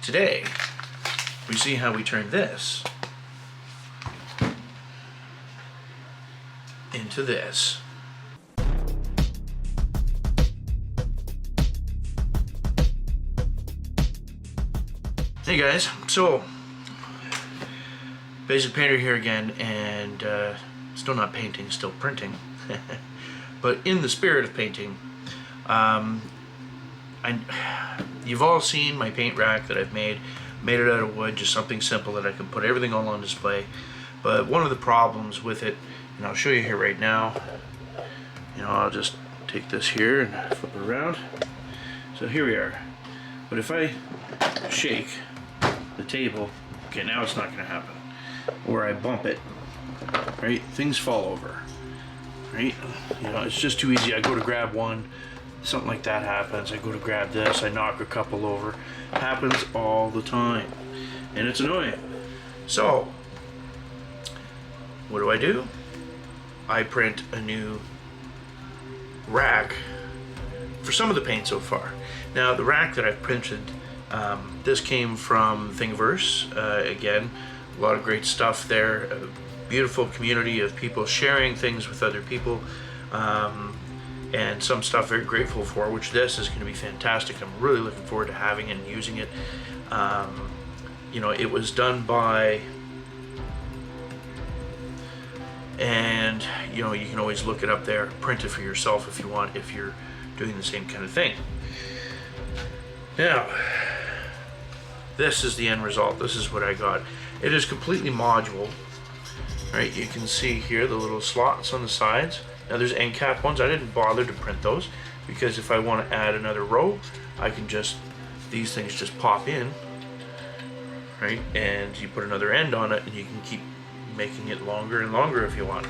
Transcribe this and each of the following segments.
today we see how we turn this into this. Hey guys, so Basic Painter here again, and still not painting, still printing. But in the spirit of painting, you've all seen my paint rack that I've made it out of wood, just something simple that I can put everything all on display. But one of the problems with it, and I'll show you here right now, I'll just take this here and flip it around. So here we are. But if I shake the table, okay, now it's not going to happen. Or I bump it, right? Things fall over, right? It's just too easy. I go to grab one, something like that happens. I go to grab this, I knock a couple over. Happens all the time, and it's annoying. So what do? I print a new rack for some of the paint so far. Now the rack that I've printed, this came from Thingiverse. Again, a lot of great stuff there. A beautiful community of people sharing things with other people, and some stuff very grateful for, which this is going to be fantastic. I'm really looking forward to having it and using it. It was done by, and you can always look it up there, print it for yourself if you want, if you're doing the same kind of thing. Now, this is the end result. This is what I got. It is completely modular, right? You can see here the little slots on the sides. Now there's end cap ones. I didn't bother to print those because if I want to add another row, I can these things just pop in, right? And you put another end on it and you can keep making it longer and longer if you want.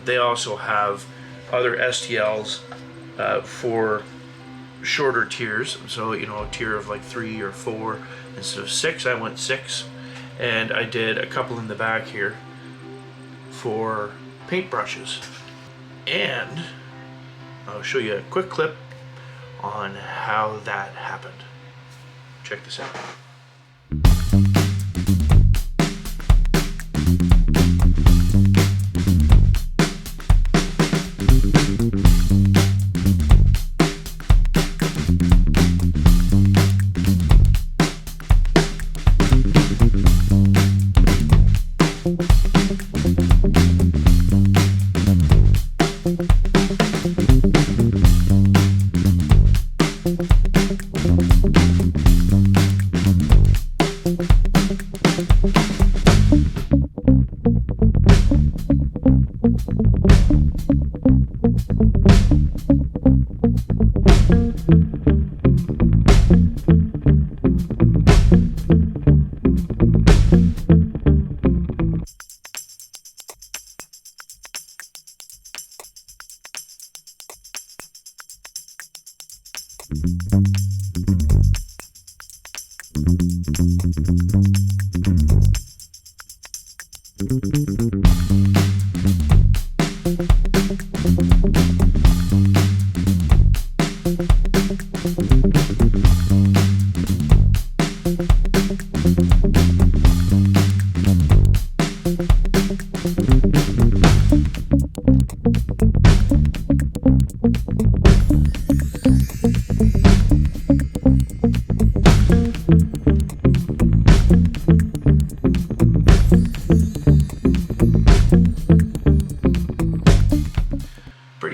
They also have other STLs for shorter tiers. So, a tier of like 3 or 4 instead of 6, I went 6. And I did a couple in the back here for paintbrushes. And I'll show you a quick clip on how that happened. Check this out.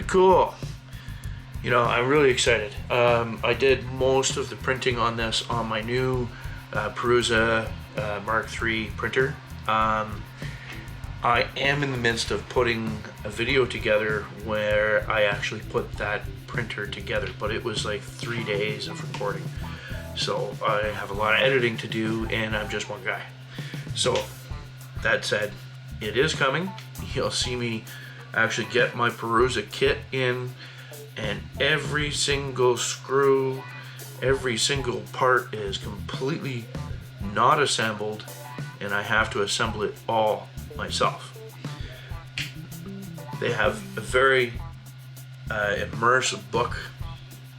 Cool. I'm really excited. I did most of the printing on this on my new Prusa Mark III printer. I am in the midst of putting a video together where I actually put that printer together, but it was like 3 days of recording. So I have a lot of editing to do, and I'm just one guy. So that said, it is coming. You'll see me actually get my Prusa kit in, and every single screw, every single part is completely not assembled, and I have to assemble it all myself. They have a very immersive book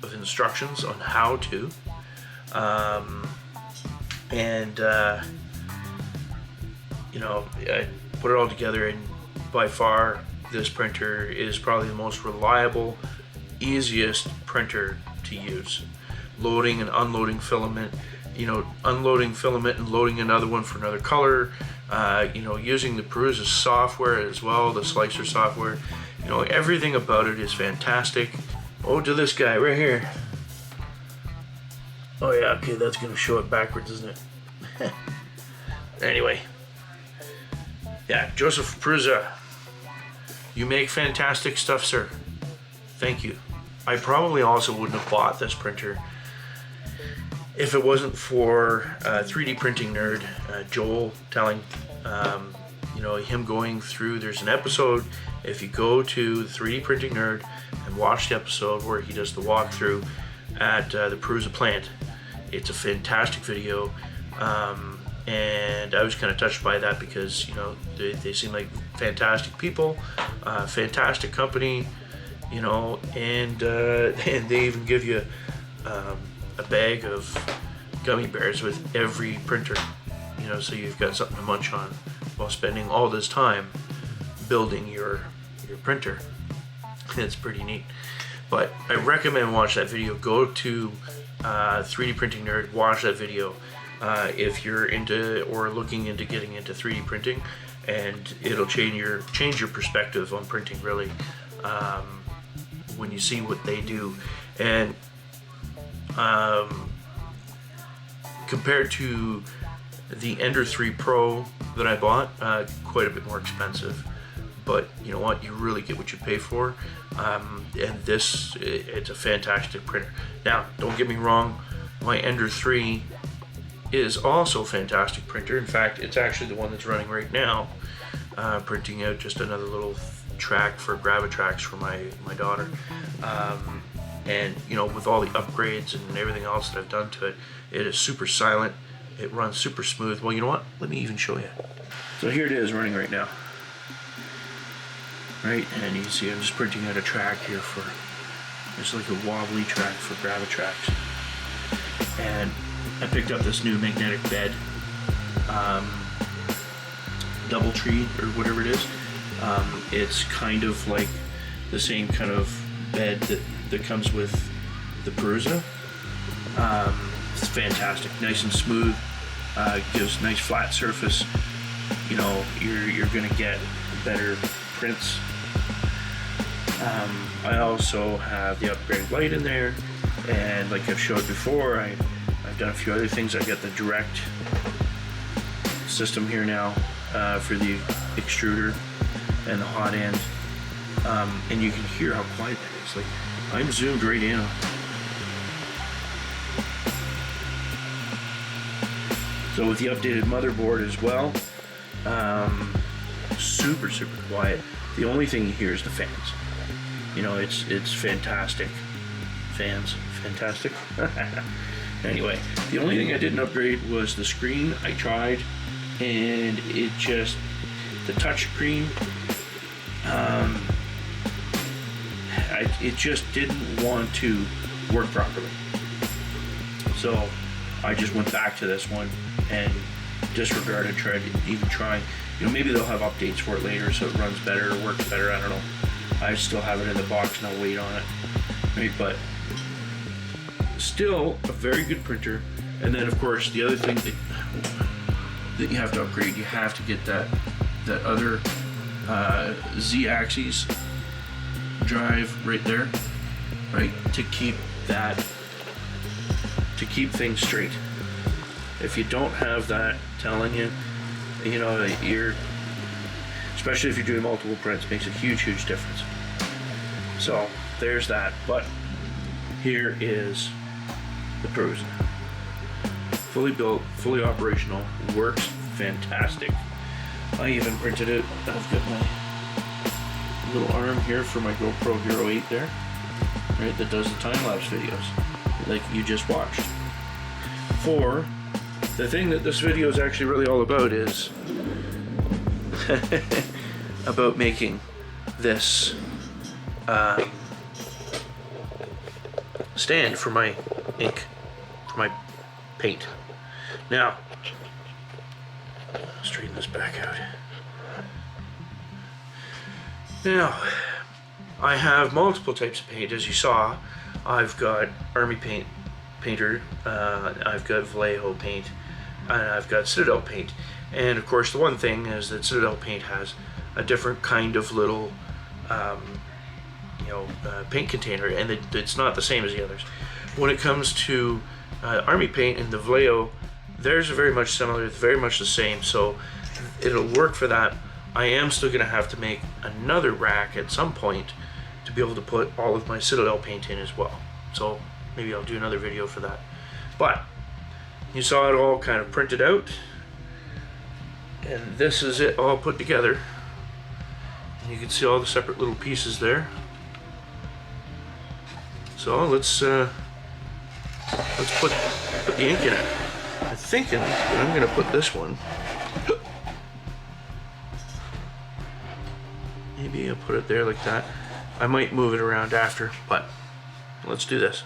of instructions on how to. And you know, I put it all together, and by far this printer is probably the most reliable, easiest printer to use. Loading and unloading filament, you know, unloading filament and loading another one for another color, you know, using the Prusa software as well, the slicer software, you know, everything about it is fantastic. Oh, to this guy right here. Oh yeah, okay, that's gonna show it backwards, isn't it? Anyway, yeah, Joseph Prusa, you make fantastic stuff, sir. Thank you. I probably also wouldn't have bought this printer if it wasn't for 3D printing nerd Joel telling, you know, him going through. There's an episode, if you go to the 3D printing nerd and watch the episode where he does the walkthrough at the Prusa plant. It's a fantastic video, and I was kind of touched by that because, you know, they seem like fantastic people, fantastic company, you know, and they even give you a bag of gummy bears with every printer, you know, so you've got something to munch on while spending all this time building your printer. It's pretty neat. But I recommend watch that video. Go to 3D Printing Nerd, watch that video if you're into or looking into getting into 3D printing, and it'll change your perspective on printing, really, when you see what they do. And compared to the Ender 3 Pro that I bought, quite a bit more expensive, but you know what, you really get what you pay for. And this, it's a fantastic printer. Now, don't get me wrong, my Ender 3 is also a fantastic printer. In fact, it's actually the one that's running right now, printing out just another little track for Gravitrax for my daughter. And you know, with all the upgrades and everything else that I've done to it, it is super silent. It runs super smooth. Well, you know what? Let me even show you. So here it is running right now. Right, and you can see I'm just printing out a track here for, it's like a wobbly track for Gravitrax. And I picked up this new magnetic bed, Doubletree or whatever it is. It's kind of like the same kind of bed that comes with the Prusa. It's fantastic, nice and smooth, gives nice flat surface. You know, you're gonna get better prints. I also have the upgraded light in there, and like I've showed before, I've done a few other things. I've got the direct system here now for the extruder and the hot end, and you can hear how quiet that is. Like, I'm zoomed right in. So with the updated motherboard as well, super quiet. The only thing you hear is the fans. You know, it's fantastic. Fans, fantastic. Anyway, the only thing I didn't upgrade was the screen. I tried, and it just, the touch screen, it just didn't want to work properly. So I just went back to this one and disregarded, tried even trying. You know, maybe they'll have updates for it later so it runs better or works better, I don't know. I still have it in the box and I'll wait on it. Right, but still a very good printer. And then of course the other thing that you have to upgrade, you have to get that other Z-axis drive right there, right, to keep things straight. If you don't have that, telling you, you know, especially if you're doing multiple prints, makes a huge difference. So there's that. But here is the Prusa, fully built, fully operational, works fantastic. I even printed it. I've got my little arm here for my GoPro Hero 8 there, right, that does the time-lapse videos like you just watched. For the thing that this video is actually really all about is about making this stand for my ink, for my paint. Now, straighten this back out. Now, I have multiple types of paint, as you saw. I've got Army painter, I've got Vallejo paint, and I've got Citadel paint. And of course, the one thing is that Citadel paint has a different kind of little, paint container, and it's not the same as the others. When it comes to Army paint and the Vallejo, theirs are very much similar, very much the same, so it'll work for that. I am still going to have to make another rack at some point to be able to put all of my Citadel paint in as well. So maybe I'll do another video for that. But you saw it all kind of printed out, and this is it all put together. And you can see all the separate little pieces there. So let's put the ink in it. I'm thinking that I'm going to put this one. Maybe I'll put it there like that. I might move it around after, but let's do this.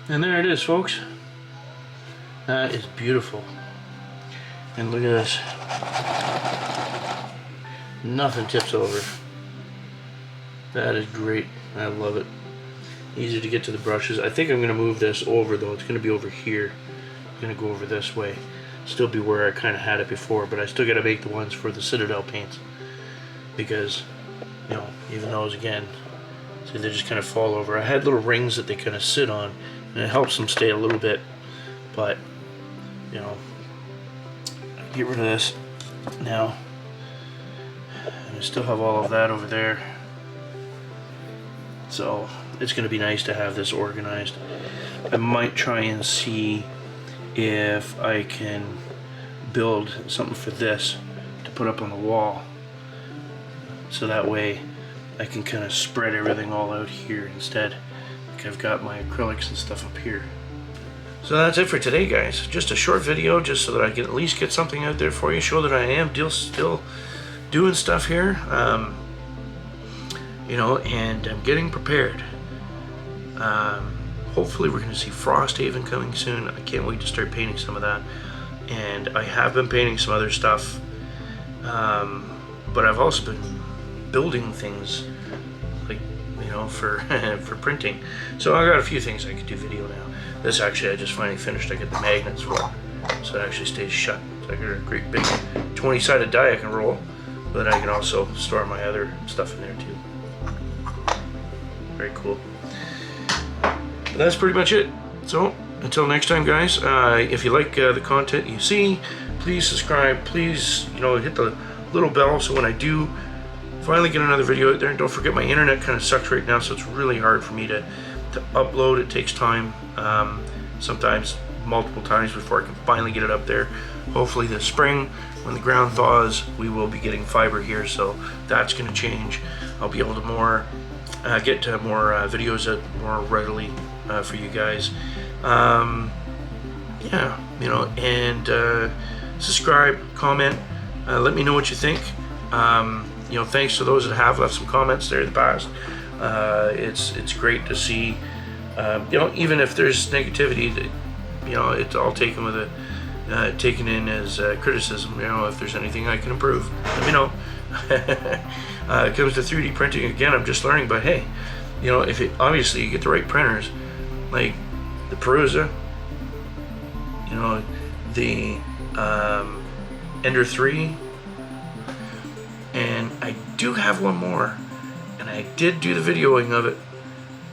And there it is, folks. That is beautiful. And look at this. Nothing tips over. That is great. I love it. Easy to get to the brushes. I think I'm going to move this over, though. It's going to be over here. I'm going to go over this way. Still be where I kind of had it before, but I still got to make the ones for the Citadel paints. Because, even those, again, see, they just kind of fall over. I had little rings that they kind of sit on, and it helps them stay a little bit, but get rid of this now, and I still have all of that over there, so it's going to be nice to have this organized. I might try and see if I can build something for this to put up on the wall, so that way I can kind of spread everything all out here instead. I've got my acrylics and stuff up here. So that's it for today, guys. Just a short video, just so that I can at least get something out there for you, show that I am still doing stuff here, and I'm getting prepared. Hopefully we're going to see Frosthaven coming soon. I can't wait to start painting some of that. And I have been painting some other stuff, but I've also been building things, like, for printing. So I got a few things I could do video now. This actually I just finally finished. I get the magnets for it, so it actually stays shut. So I got a great big 20-sided die I can roll, but I can also store my other stuff in there too. Very cool. But that's pretty much it. So until next time, guys, if you like the content you see, please subscribe. Please, hit the little bell so when I do finally get another video out there. And don't forget, my internet kind of sucks right now, so it's really hard for me to upload. It takes time, sometimes multiple times before I can finally get it up there. Hopefully this spring, when the ground thaws, we will be getting fiber here, so that's going to change. I'll be able to get to more videos out more readily for you guys. Subscribe, comment, let me know what you think. Thanks to those that have left some comments there in the past. It's great to see, even if there's negativity, it's all taken with taken in as criticism. If there's anything I can improve, let me know. It comes to 3D printing, again, I'm just learning, but hey, obviously you get the right printers, like the Prusa, the Ender 3, and I do have one more, and I did do the videoing of it,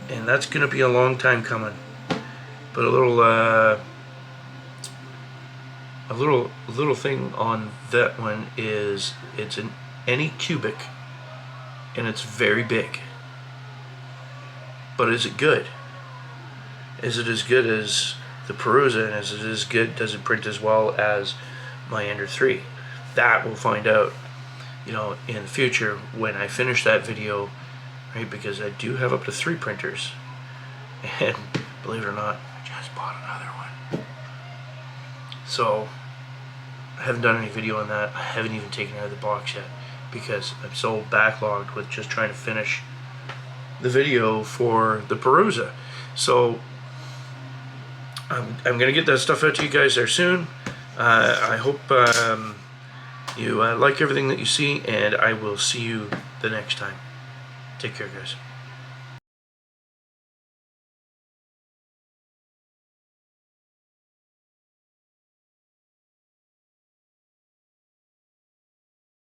and that's going to be a long time coming. But a little thing on that one is it's an Anycubic, and it's very big. But is it good? Is it as good as the Prusa, and is it as good? Does it print as well as my Ender 3. That we'll find out, you know, in the future when I finish that video, right? Because I do have up to 3 printers, and believe it or not, I just bought another one. So I haven't done any video on that. I haven't even taken it out of the box yet because I'm so backlogged with just trying to finish the video for the Prusa. So I'm gonna get that stuff out to you guys there soon. I hope you like everything that you see, and I will see you the next time. Take care, guys.